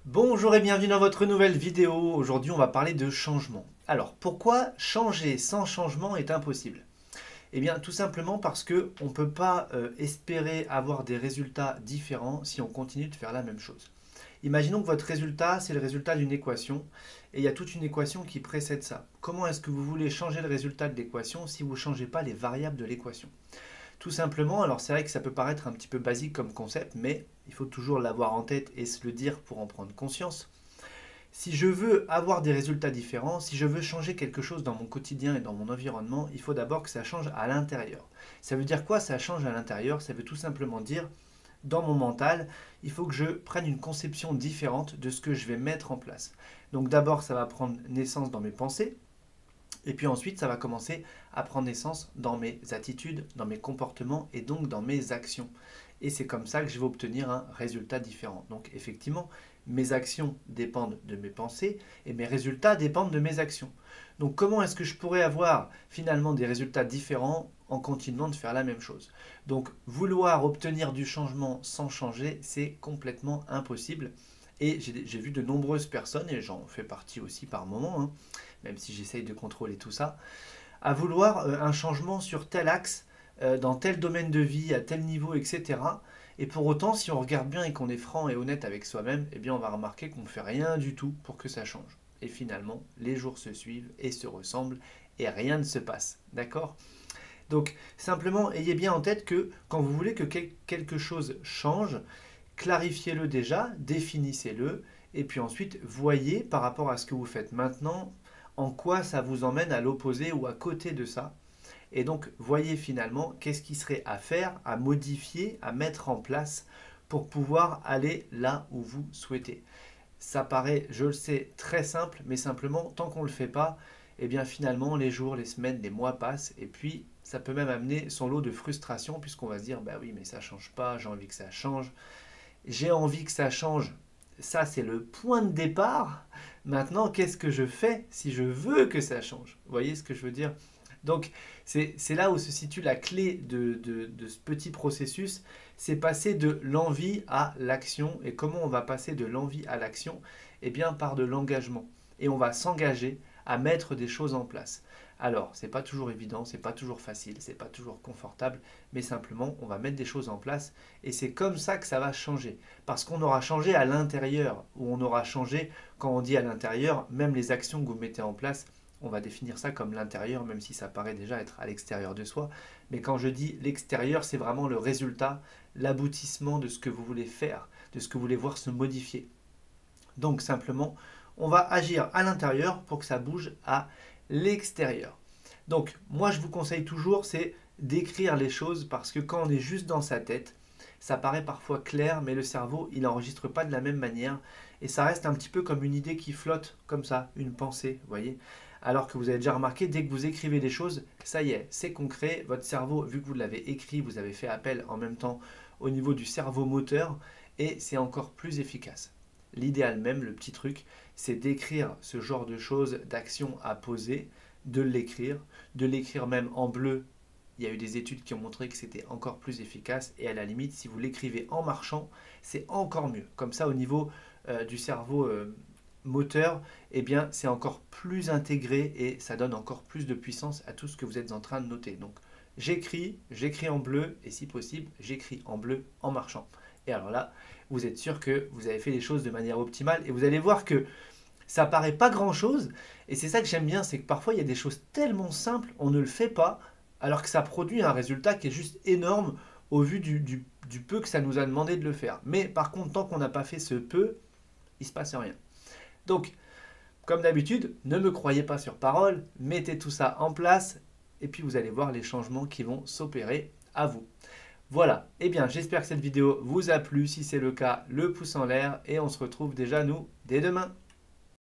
Bonjour et bienvenue dans votre nouvelle vidéo. Aujourd'hui, on va parler de changement. Alors, pourquoi changer sans changement est impossible? Eh bien, tout simplement parce que on ne peut pas espérer avoir des résultats différents si on continue de faire la même chose. Imaginons que votre résultat, c'est le résultat d'une équation et il y a toute une équation qui précède ça. Comment est-ce que vous voulez changer le résultat de l'équation si vous ne changez pas les variables de l'équation? Tout simplement, alors c'est vrai que ça peut paraître un petit peu basique comme concept, mais il faut toujours l'avoir en tête et se le dire pour en prendre conscience. Si je veux avoir des résultats différents, si je veux changer quelque chose dans mon quotidien et dans mon environnement, il faut d'abord que ça change à l'intérieur. Ça veut dire quoi, ça change à l'intérieur? Ça veut tout simplement dire, dans mon mental, il faut que je prenne une conception différente de ce que je vais mettre en place. Donc d'abord, ça va prendre naissance dans mes pensées, et puis ensuite, ça va commencer à prendre naissance dans mes attitudes, dans mes comportements et donc dans mes actions. Et c'est comme ça que je vais obtenir un résultat différent. Donc effectivement, mes actions dépendent de mes pensées et mes résultats dépendent de mes actions. Donc comment est-ce que je pourrais avoir finalement des résultats différents en continuant de faire la même chose? Donc vouloir obtenir du changement sans changer, c'est complètement impossible. Et j'ai vu de nombreuses personnes, et j'en fais partie aussi par moment, hein, même si j'essaye de contrôler tout ça, à vouloir un changement sur tel axe, dans tel domaine de vie, à tel niveau, etc. Et pour autant, si on regarde bien et qu'on est franc et honnête avec soi-même, eh bien on va remarquer qu'on ne fait rien du tout pour que ça change. Et finalement, les jours se suivent et se ressemblent et rien ne se passe. D'accord? Donc simplement, ayez bien en tête que quand vous voulez que quelque chose change, clarifiez-le déjà, définissez-le, et puis ensuite voyez par rapport à ce que vous faites maintenant, en quoi ça vous emmène à l'opposé ou à côté de ça. Et donc voyez finalement qu'est-ce qui serait à faire, à modifier, à mettre en place pour pouvoir aller là où vous souhaitez. Ça paraît, je le sais, très simple, mais simplement, tant qu'on ne le fait pas, eh bien finalement, les jours, les semaines, les mois passent, et puis ça peut même amener son lot de frustration, puisqu'on va se dire, bah oui, mais ça change pas, j'ai envie que ça change. J'ai envie que ça change. Ça, c'est le point de départ. Maintenant, qu'est-ce que je fais si je veux que ça change? Vous voyez ce que je veux dire? Donc, c'est là où se situe la clé de ce petit processus. C'est passer de l'envie à l'action. Et comment on va passer de l'envie à l'action? Eh bien, par de l'engagement. Et on va s'engager à mettre des choses en place. Alors, c'est pas toujours évident, c'est pas toujours facile, c'est pas toujours confortable, mais simplement, on va mettre des choses en place et c'est comme ça que ça va changer. Parce qu'on aura changé à l'intérieur, ou on aura changé, quand on dit à l'intérieur, même les actions que vous mettez en place, on va définir ça comme l'intérieur, même si ça paraît déjà être à l'extérieur de soi. Mais quand je dis l'extérieur, c'est vraiment le résultat, l'aboutissement de ce que vous voulez faire, de ce que vous voulez voir se modifier. Donc simplement, on va agir à l'intérieur pour que ça bouge à l'extérieur. Donc moi je vous conseille toujours, c'est d'écrire les choses parce que quand on est juste dans sa tête, ça paraît parfois clair, mais le cerveau, il n'enregistre pas de la même manière et ça reste un petit peu comme une idée qui flotte, comme ça, une pensée, vous voyez. Alors que vous avez déjà remarqué, dès que vous écrivez des choses, ça y est, c'est concret. Votre cerveau, vu que vous l'avez écrit, vous avez fait appel en même temps au niveau du cerveau moteur et c'est encore plus efficace. L'idéal même, le petit truc, c'est d'écrire ce genre de choses, d'actions à poser, de l'écrire même en bleu. Il y a eu des études qui ont montré que c'était encore plus efficace et à la limite, si vous l'écrivez en marchant, c'est encore mieux. Comme ça, au niveau du cerveau moteur, eh bien, c'est encore plus intégré et ça donne encore plus de puissance à tout ce que vous êtes en train de noter. Donc, j'écris en bleu et si possible, j'écris en bleu en marchant. Et alors là, vous êtes sûr que vous avez fait les choses de manière optimale et vous allez voir que ça paraît pas grand chose et c'est ça que j'aime bien, c'est que parfois il y a des choses tellement simples, on ne le fait pas alors que ça produit un résultat qui est juste énorme au vu du peu que ça nous a demandé de le faire. Mais par contre, tant qu'on n'a pas fait ce peu, il ne se passe rien. Donc, comme d'habitude, ne me croyez pas sur parole, mettez tout ça en place et puis vous allez voir les changements qui vont s'opérer à vous. Voilà, eh bien j'espère que cette vidéo vous a plu, si c'est le cas, le pouce en l'air et on se retrouve déjà nous dès demain.